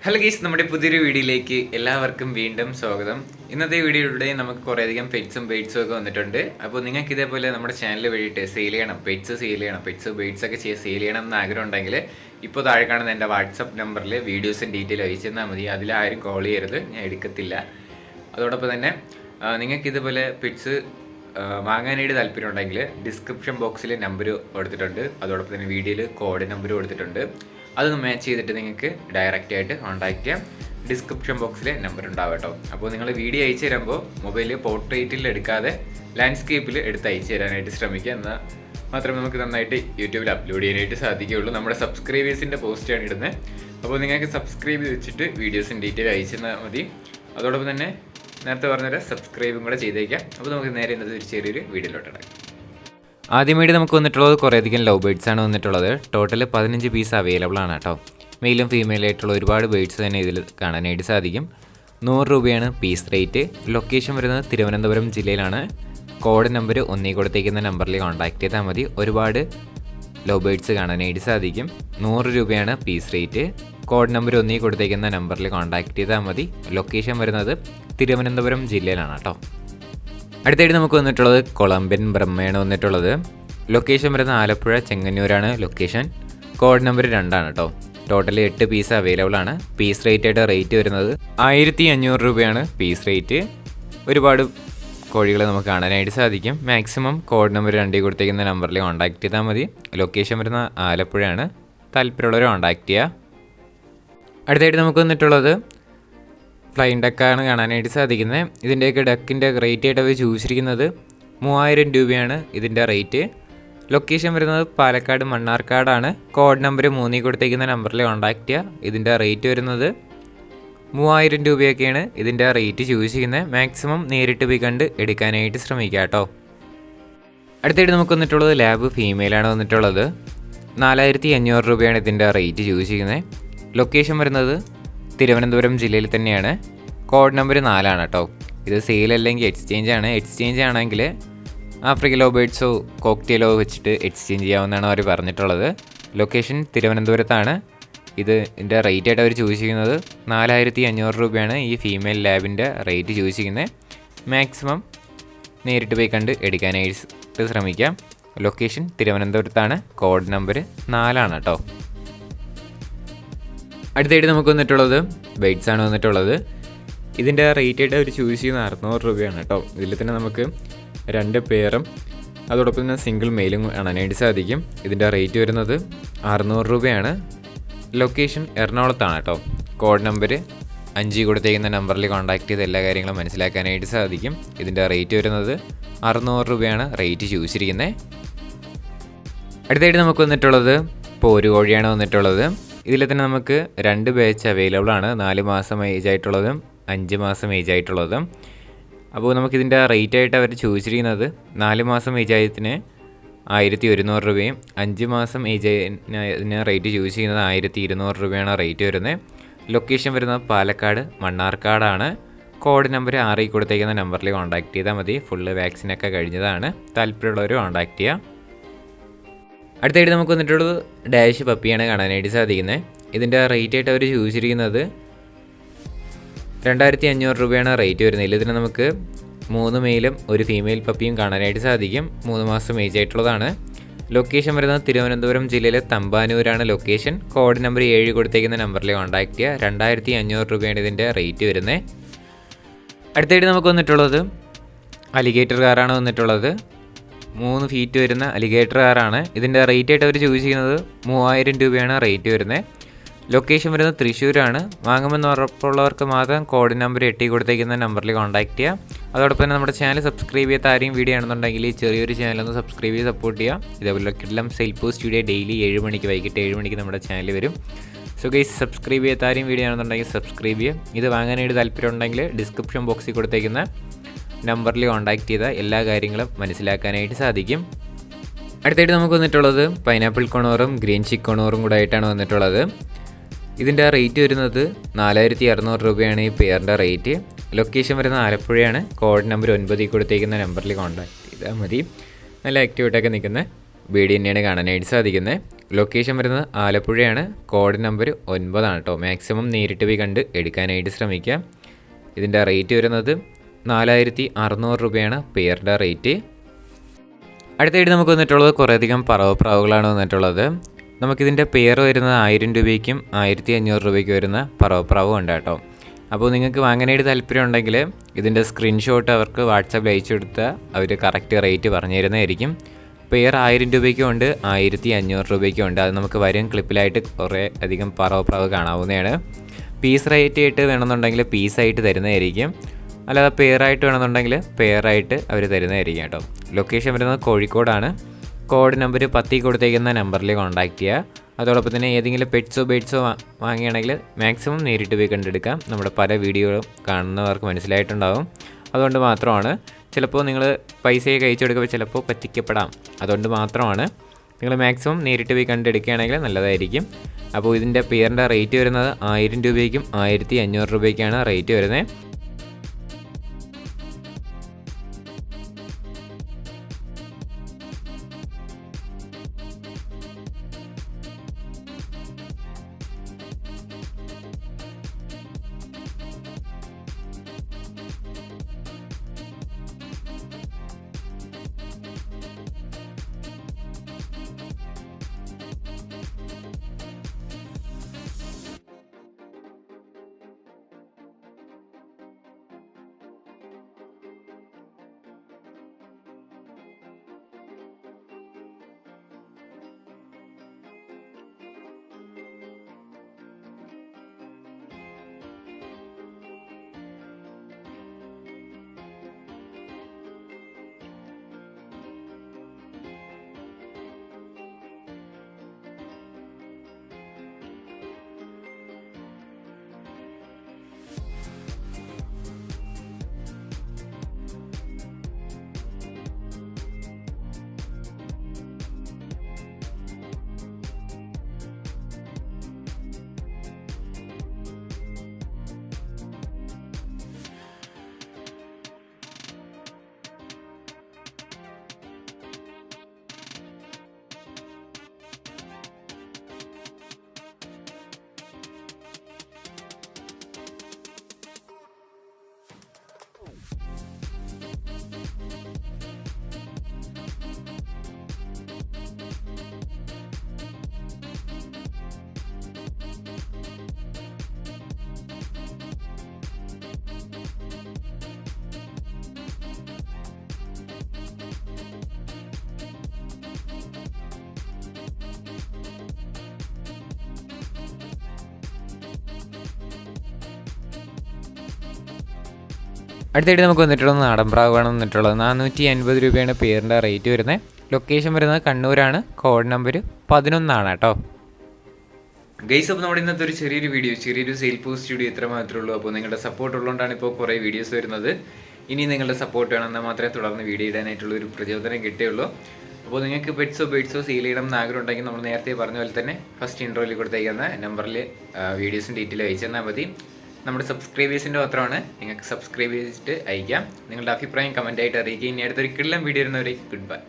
Hello ഗീസ്, നമ്മുടെ പുതിയൊരു വീഡിയോയിലേക്ക് എല്ലാവർക്കും വീണ്ടും സ്വാഗതം. ഇന്നത്തെ വീഡിയോയിലൂടെ നമുക്ക് കുറേയധികം പെറ്റ്സും ബെയ്റ്റ്സും ഒക്കെ വന്നിട്ടുണ്ട്. അപ്പോൾ നിങ്ങൾക്ക് ഇതേപോലെ നമ്മുടെ ചാനൽ വഴിയിട്ട് സെയിൽ ചെയ്യണം, പെറ്റ്സ് ബെയ്റ്റ്സ് ഒക്കെ സെയിൽ ചെയ്യണം എന്ന് ആഗ്രഹം ഉണ്ടെങ്കിൽ ഇപ്പോൾ താഴെ കാണുന്ന എൻ്റെ വാട്സപ്പ് നമ്പറിൽ വീഡിയോസും ഡീറ്റെയിൽ അയച്ചു തന്നാൽ മതി. അതിലാരും കോൾ ചെയ്യരുത്, ഞാൻ എടുക്കത്തില്ല. അതോടൊപ്പം തന്നെ നിങ്ങൾക്ക് ഇതുപോലെ പെറ്റ്സ് വാങ്ങാനായിട്ട് താല്പര്യം ഉണ്ടെങ്കിൽ ഡിസ്ക്രിപ്ഷൻ ബോക്സിൽ നമ്പർ കൊടുത്തിട്ടുണ്ട്. അതോടൊപ്പം തന്നെ വീഡിയോയിൽ കോഡ് നമ്പർ കൊടുത്തിട്ടുണ്ട്. അതൊന്ന് മാച്ച് ചെയ്തിട്ട് നിങ്ങൾക്ക് ഡയറക്റ്റ് ആയിട്ട് കോൺടാക്ട് ചെയ്യാം. ഡിസ്ക്രിപ്ഷൻ ബോക്സിൽ നമ്പർ ഉണ്ടാവും കേട്ടോ. അപ്പോൾ നിങ്ങൾ വീഡിയോ അയച്ചു തരുമ്പോൾ മൊബൈലിൽ പോർട്രേറ്റിൽ എടുക്കാതെ ലാൻഡ്സ്കേപ്പിൽ എടുത്ത് അയച്ചു തരാനായിട്ട് ശ്രമിക്കുക. എന്നാൽ മാത്രമേ നമുക്ക് നന്നായിട്ട് യൂട്യൂബിൽ അപ്ലോഡ് ചെയ്യാനായിട്ട് സാധിക്കുകയുള്ളൂ. നമ്മുടെ സബ്സ്ക്രൈബേഴ്സിൻ്റെ പോസ്റ്റാണ് ഇടുന്നത്. അപ്പോൾ നിങ്ങൾക്ക് സബ്സ്ക്രൈബ് വെച്ചിട്ട് വീഡിയോസിൻ്റെ ഡീറ്റെയിൽ അയച്ചു തന്നാൽ മതി. അതോടൊപ്പം തന്നെ നേരത്തെ പറഞ്ഞൊരു സബ്സ്ക്രൈബും കൂടെ ചെയ്തേക്കാം. അപ്പോൾ നമുക്ക് നേരെ ഇന്നത്തെ ഒരു ചെറിയൊരു വീഡിയോയിലോട്ടാണ്. ആദ്യമായിട്ട് നമുക്ക് വന്നിട്ടുള്ളത് കുറേയധികം ലവ് ബേഡ്സ് ആണ് വന്നിട്ടുള്ളത്. ടോട്ടൽ 15 പീസ് അവൈലബിൾ ആണ് കേട്ടോ. മെയിലും ഫീമെയിലായിട്ടുള്ള ഒരുപാട് ബേഡ്സ് തന്നെ ഇതിൽ കാണാനായിട്ട് സാധിക്കും. 100 രൂപയാണ് പീസ് റേറ്റ്. ലൊക്കേഷൻ വരുന്നത് തിരുവനന്തപുരം ജില്ലയിലാണ്. കോഡ് നമ്പർ ഒന്നീ കൊടുത്തേക്കുന്ന നമ്പറിൽ കോൺടാക്ട് ചെയ്താൽ മതി. ഒരുപാട് ലവ് ബേഡ്സ് കാണാനായിട്ട് സാധിക്കും. 100 രൂപയാണ് പീസ് റേറ്റ്. കോഡ് നമ്പർ ഒന്നീ കൊടുത്തേക്കുന്ന നമ്പറിൽ കോൺടാക്ട് ചെയ്താൽ മതി. ലൊക്കേഷൻ വരുന്നത് തിരുവനന്തപുരം ജില്ലയിലാണ് കേട്ടോ. അടുത്തായിട്ട് നമുക്ക് വന്നിട്ടുള്ളത് കൊളംബിയൻ ബ്രഹ്മയാണ് വന്നിട്ടുള്ളത്. ലൊക്കേഷൻ വരുന്നത് ആലപ്പുഴ ചെങ്ങന്നൂരാണ് ലൊക്കേഷൻ. കോഡ് നമ്പർ 2 ആണ് കേട്ടോ. ടോട്ടൽ 8 പീസ് അവൈലബിൾ ആണ്. പീസ് റേറ്റ് വരുന്നത് 1500 രൂപയാണ് പീസ് റേറ്റ്. ഒരുപാട് കോഴികളെ നമുക്ക് കാണാനായിട്ട് സാധിക്കും. മാക്സിമം കോഡ് നമ്പർ 2 കൊടുത്തേക്കുന്ന നമ്പറിൽ കോൺടാക്ട് ചെയ്താൽ മതി. ലൊക്കേഷൻ വരുന്ന ആലപ്പുഴയാണ്. താല്പര്യമുള്ളവർ കോൺടാക്ട് ചെയ്യുക. അടുത്തായിട്ട് നമുക്ക് വന്നിട്ടുള്ളത് ഫ്ലൈൻ ഡക്കാണ് കാണാനായിട്ട് സാധിക്കുന്നത്. ഇതിൻ്റെയൊക്കെ ഡക്കിൻ്റെ റേറ്റ് ആയിട്ട് അവർ ചോദിച്ചിരിക്കുന്നത് 3000 രൂപയാണ് ഇതിൻ്റെ റേറ്റ്. ലൊക്കേഷൻ വരുന്നത് പാലക്കാട് മണ്ണാർക്കാടാണ്. കോഡ് നമ്പർ 3 കൊടുത്തേക്കുന്ന നമ്പറിൽ കോൺടാക്ട് ചെയ്യുക. ഇതിൻ്റെ റേറ്റ് വരുന്നത് 3000 രൂപയൊക്കെയാണ് ഇതിൻ്റെ റേറ്റ് ചോദിച്ചിരിക്കുന്നത്. മാക്സിമം നേരിട്ട് പോയി കണ്ട് എടുക്കാനായിട്ട് ശ്രമിക്കുക കേട്ടോ. അടുത്തായിട്ട് നമുക്ക് വന്നിട്ടുള്ളത് ലാബ് ഫീമെയിലാണ് വന്നിട്ടുള്ളത്. 4500 രൂപയാണ് ഇതിൻ്റെ റേറ്റ് ചോദിച്ചിരിക്കുന്നത്. ലൊക്കേഷൻ വരുന്നത് തിരുവനന്തപുരം ജില്ലയിൽ തന്നെയാണ്. കോഡ് നമ്പർ 4 ആണ് കേട്ടോ. ഇത് സെയിൽ അല്ലെങ്കിൽ എക്സ്ചേഞ്ച് ആണ്. എക്സ്ചേഞ്ച് ആണെങ്കിൽ ആഫ്രിക്കൻ ലവ് ബേഡ്സോ കോക്ടെയിലോ വെച്ചിട്ട് എക്സ്ചേഞ്ച് ചെയ്യാമെന്നാണ് അവർ പറഞ്ഞിട്ടുള്ളത്. ലൊക്കേഷൻ തിരുവനന്തപുരത്താണ്. ഇതിൻ്റെ റേറ്റ് ആയിട്ട് അവർ ചോദിച്ചിരിക്കുന്നത് 4500 രൂപയാണ് ഈ ഫീമെയിൽ ലാബിൻ്റെ റേറ്റ് ചോദിച്ചിരിക്കുന്നത്. മാക്സിമം നേരിട്ട് പോയി കണ്ട് എടുക്കാനായിട്ട് ശ്രമിക്കാം. ലൊക്കേഷൻ തിരുവനന്തപുരത്താണ്. കോഡ് നമ്പർ 4 ആണ് കേട്ടോ. അടുത്തായിട്ട് നമുക്ക് വന്നിട്ടുള്ളത് ബെയ്റ്റ്സ് ആണ് വന്നിട്ടുള്ളത്. ഇതിൻ്റെ റേറ്റ് ആയിട്ട് അവർ ചൂസ് ചെയ്യുന്ന 600 രൂപയാണ് കേട്ടോ. ഇതിൽ തന്നെ നമുക്ക് 2 പേരും അതോടൊപ്പം തന്നെ സിംഗിൾ മെയിലും കാണാനായിട്ട് സാധിക്കും. ഇതിൻ്റെ റേറ്റ് വരുന്നത് 600 രൂപയാണ്. ലൊക്കേഷൻ എറണാകുളത്താണ് കേട്ടോ. കോഡ് നമ്പർ 5 കൊടുത്തേക്കുന്ന നമ്പറിൽ കോൺടാക്ട് ചെയ്ത് എല്ലാ കാര്യങ്ങളും മനസ്സിലാക്കാനായിട്ട് സാധിക്കും. ഇതിൻ്റെ റേറ്റ് വരുന്നത് 600 രൂപയാണ് റേറ്റ് ചോദിച്ചിരിക്കുന്നത്. അടുത്തായിട്ട് നമുക്ക് വന്നിട്ടുള്ളത് പോരുകോഴിയാണ് വന്നിട്ടുള്ളത്. ഇതിൽ തന്നെ നമുക്ക് 2 ബാച്ച് അവൈലബിൾ ആണ്. 4 മാസം ഏജ് ആയിട്ടുള്ളതും 5 മാസം ഏജ് ആയിട്ടുള്ളതും. അപ്പോൾ നമുക്കിതിൻ്റെ റേറ്റ് ആയിട്ട് അവർ ചോദിച്ചിരിക്കുന്നത് 4 മാസം ഏജ് ആയതിന് 1100 രൂപയും 5 മാസം ഏജ് ആയതിന് റേറ്റ് ചോദിച്ചിരിക്കുന്നത് 1200 രൂപയാണ് റേറ്റ് വരുന്നത്. ലൊക്കേഷൻ വരുന്നത് പാലക്കാട് മണ്ണാർക്കാടാണ്. കോഡ് നമ്പർ 6 കൊടുത്തേക്കുന്ന നമ്പറിൽ കോൺടാക്ട് ചെയ്താൽ മതി. ഫുള്ള് വാക്സിനൊക്കെ കഴിഞ്ഞതാണ്. താല്പര്യമുള്ളവർ കോൺടാക്ട് ചെയ്യുക. അടുത്തായിട്ട് നമുക്ക് വന്നിട്ടുള്ളത് ഡാഷ് പപ്പിയാണ് കാണാനായിട്ട് സാധിക്കുന്നത്. ഇതിൻ്റെ റേറ്റ് ആയിട്ട് അവർ ചോദിച്ചിരിക്കുന്നത് 2500 രൂപയാണ് റേറ്റ് വരുന്നത്. ഇതിന് നമുക്ക് 3 മെയിലും 1 ഫീമെയിൽ പപ്പിയും കാണാനായിട്ട് സാധിക്കും. 3 മാസം ഏജ് ആയിട്ടുള്ളതാണ്. ലൊക്കേഷൻ വരുന്നത് തിരുവനന്തപുരം ജില്ലയിലെ തമ്പാനൂരാണ് ലൊക്കേഷൻ. കോഡ് നമ്പർ 7 കൊടുത്തേക്കുന്ന നമ്പറിൽ കോൺടാക്ട് ചെയ്യുക. 2500 രൂപയാണ് ഇതിൻ്റെ റേറ്റ് വരുന്നത്. അടുത്തായിട്ട് നമുക്ക് വന്നിട്ടുള്ളത് അലിഗേറ്റർ കാറാണ് വന്നിട്ടുള്ളത്. 3 ഫീറ്റ് വരുന്ന അലിഗേറ്റർ കാറാണ്. ഇതിൻ്റെ റേറ്റ് ആയിട്ട് അവർ ചൂസ് ചെയ്യുന്നത് 3000 രൂപയാണ് റേറ്റ് വരുന്നത്. ലൊക്കേഷൻ വരുന്നത് തൃശ്ശൂരാണ്. വാങ്ങുമെന്ന് ഉറപ്പുള്ളവർക്ക് മാത്രം കോഡ് നമ്പർ 8 കൊടുത്തേക്കുന്ന നമ്പറിൽ കോൺടാക്ട് ചെയ്യുക. അതോടൊപ്പം തന്നെ നമ്മുടെ ചാനൽ സബ്സ്ക്രൈബ് ചെയ്യാത്ത ആരെയും വീഡിയോ ആണെന്നുണ്ടെങ്കിൽ ഈ ചെറിയൊരു ചാനലൊന്ന് സബ്സ്ക്രൈബ് ചെയ്ത് സപ്പോർട്ട് ചെയ്യുക. ഇതേപോലെ കിടലം സെയിൽ പോസ്റ്റ് വീഡിയോ ഡെയിലി 7 മണിക്ക് വൈകിട്ട് 7 മണിക്ക് നമ്മുടെ ചാനൽ വരും. സോ ഗൈസ്, സബ്സ്ക്രൈബ് ചെയ്യാത്ത ആരെയും വീഡിയോ ആണെന്നുണ്ടെങ്കിൽ സബ്സ്ക്രൈബ് ചെയ്യുക. ഇത് വാങ്ങാനായിട്ട് താല്പര്യം ഉണ്ടെങ്കിൽ ഡിസ്ക്രിപ്ഷൻ ബോക്സിൽ കൊടുത്തേക്കുന്ന നമ്പറിൽ കോൺടാക്ട് ചെയ്താൽ എല്ലാ കാര്യങ്ങളും മനസ്സിലാക്കാനായിട്ട് സാധിക്കും. അടുത്തായിട്ട് നമുക്ക് വന്നിട്ടുള്ളത് പൈനാപ്പിൾ കോണോറും ഗ്രീൻ ചിക്ക് കോണോറും കൂടെ ആയിട്ടാണ് വന്നിട്ടുള്ളത്. ഇതിൻ്റെ റേറ്റ് വരുന്നത് 4600 രൂപയാണ് ഈ പെയറിൻ്റെ റേറ്റ്. ലൊക്കേഷൻ വരുന്നത് ആലപ്പുഴയാണ്. കോഡ് നമ്പർ 9 കൊടുത്തേക്കുന്ന നമ്പറിൽ കോൺടാക്ട് ചെയ്താൽ മതി. നല്ല ആക്റ്റീവായിട്ടൊക്കെ നിൽക്കുന്ന ബീഡി തന്നെയാണ് കാണാനായിട്ട് സാധിക്കുന്നത്. ലൊക്കേഷൻ വരുന്നത് ആലപ്പുഴയാണ്. കോഡ് നമ്പർ 9 കേട്ടോ. മാക്സിമം നേരിട്ട് പോയി കണ്ട് എടുക്കാനായിട്ട് ശ്രമിക്കാം. ഇതിൻ്റെ റേറ്റ് വരുന്നത് 4600 രൂപയാണ് പെയറുടെ റേറ്റ്. അടുത്തായിട്ട് നമുക്ക് വന്നിട്ടുള്ളത് കുറേയധികം പറവപ്രാവുകളാണ് വന്നിട്ടുള്ളത്. നമുക്കിതിൻ്റെ പെയർ വരുന്നത് 1000 രൂപയ്ക്കും 1500 രൂപയ്ക്ക് വരുന്ന പറവപ്രാവും ഉണ്ട് കേട്ടോ. അപ്പോൾ നിങ്ങൾക്ക് വാങ്ങാനായിട്ട് താല്പര്യം ഉണ്ടെങ്കിൽ ഇതിൻ്റെ സ്ക്രീൻഷോട്ട് അവർക്ക് വാട്സാപ്പിൽ അയച്ചു കൊടുത്താൽ അവർ കറക്റ്റ് റേറ്റ് പറഞ്ഞു തരുന്നതായിരിക്കും. പെയർ 1000 രൂപയ്ക്കും ഉണ്ട്, 1500 രൂപയ്ക്കും ഉണ്ട്. അത് നമുക്ക് വരും ക്ലിപ്പിലായിട്ട് കുറേ അധികം പറവപ്രാവ് കാണാവുന്നതാണ്. പീസ് റേറ്റ് ആയിട്ട് വേണമെന്നുണ്ടെങ്കിൽ പീസായിട്ട് തരുന്നതായിരിക്കും, അല്ലാതെ പെയറായിട്ട് വേണമെന്നുണ്ടെങ്കിൽ പെയറായിട്ട് അവർ തരുന്നതായിരിക്കും കേട്ടോ. ലൊക്കേഷൻ വരുന്നത് കോഴിക്കോടാണ്. കോഡ് നമ്പർ 10 കൊടുത്തേക്കുന്ന നമ്പറിൽ കോൺടാക്റ്റ് ചെയ്യുക. അതോടൊപ്പം തന്നെ ഏതെങ്കിലും പെറ്റ്സോ ബേഡ്സോ വാങ്ങുകയാണെങ്കിൽ മാക്സിമം നേരിട്ട് പോയി കണ്ടെടുക്കാം. നമ്മുടെ പല വീഡിയോകളും കാണുന്നവർക്ക് മനസ്സിലായിട്ടുണ്ടാകും. അതുകൊണ്ട് മാത്രമാണ് ചിലപ്പോൾ നിങ്ങൾ പൈസയൊക്കെ അയച്ചു കൊടുക്കുമ്പോൾ ചിലപ്പോൾ പറ്റിക്കപ്പെടാം. അതുകൊണ്ട് മാത്രമാണ് നിങ്ങൾ മാക്സിമം നേരിട്ട് പോയി കണ്ടെടുക്കുകയാണെങ്കിൽ നല്ലതായിരിക്കും. അപ്പോൾ ഇതിൻ്റെ പെയറിൻ്റെ റേറ്റ് വരുന്നത് 1000 രൂപയ്ക്കും 1500 രൂപയ്ക്കാണ് റേറ്റ് വരുന്നത്. അടുത്തായിട്ട് നമുക്ക് വന്നിട്ടുള്ളത് നാടൻ പ്രാവാണ് വന്നിട്ടുള്ളത്. 450 രൂപയാണ് പെയറിൻ്റെ റേറ്റ് വരുന്നത്. ലൊക്കേഷൻ വരുന്നത് കണ്ണൂരാണ്. കോഡ് നമ്പർ 11 കേട്ടോ. ഗൈസ്, അപ്പോൾ നമ്മുടെ ഇന്നത്തെ ഒരു ചെറിയൊരു സെയിൽ പോസ്റ്റ് വീഡിയോ ഇത്ര മാത്രമേ ഉള്ളൂ. അപ്പോൾ നിങ്ങളുടെ സപ്പോർട്ട് ഉള്ളതുകൊണ്ടാണ് ഇപ്പോൾ കുറേ വീഡിയോസ് വരുന്നത്. ഇനി നിങ്ങളുടെ സപ്പോർട്ട് വേണമെന്നാൽ മാത്രമേ തുടർന്ന് വീഡിയോ ഇടാനായിട്ടുള്ള ഒരു പ്രചോദനം കിട്ടുകയുള്ളൂ. അപ്പോൾ നിങ്ങൾക്ക് പെറ്റ്സോ ബേഡ്സോ സെയിൽ ചെയ്യണം എന്ന് ആഗ്രഹം ഉണ്ടെങ്കിൽ നമ്മൾ നേരത്തെ പറഞ്ഞ പോലെ തന്നെ ഫസ്റ്റ് ഇൻട്രോയിൽ കൊടുത്തേക്കുന്ന നമ്പറിൽ വീഡിയോസും ഡീറ്റെയിൽ അയച്ചു തന്നാൽ മതി. നമ്മുടെ സബ്സ്ക്രൈബേഴ്സിൻ്റെ മാത്രമാണ്. നിങ്ങൾക്ക് സബ്സ്ക്രൈബ് ചെയ്തിട്ട് അയക്കാം. നിങ്ങളുടെ അഭിപ്രായം കമൻറ്റായിട്ട് അറിയിക്കുക. ഇനി അടുത്തൊരു കിള്ളം വീഡിയോ വരുന്നവരെ ഗുഡ് ബൈ.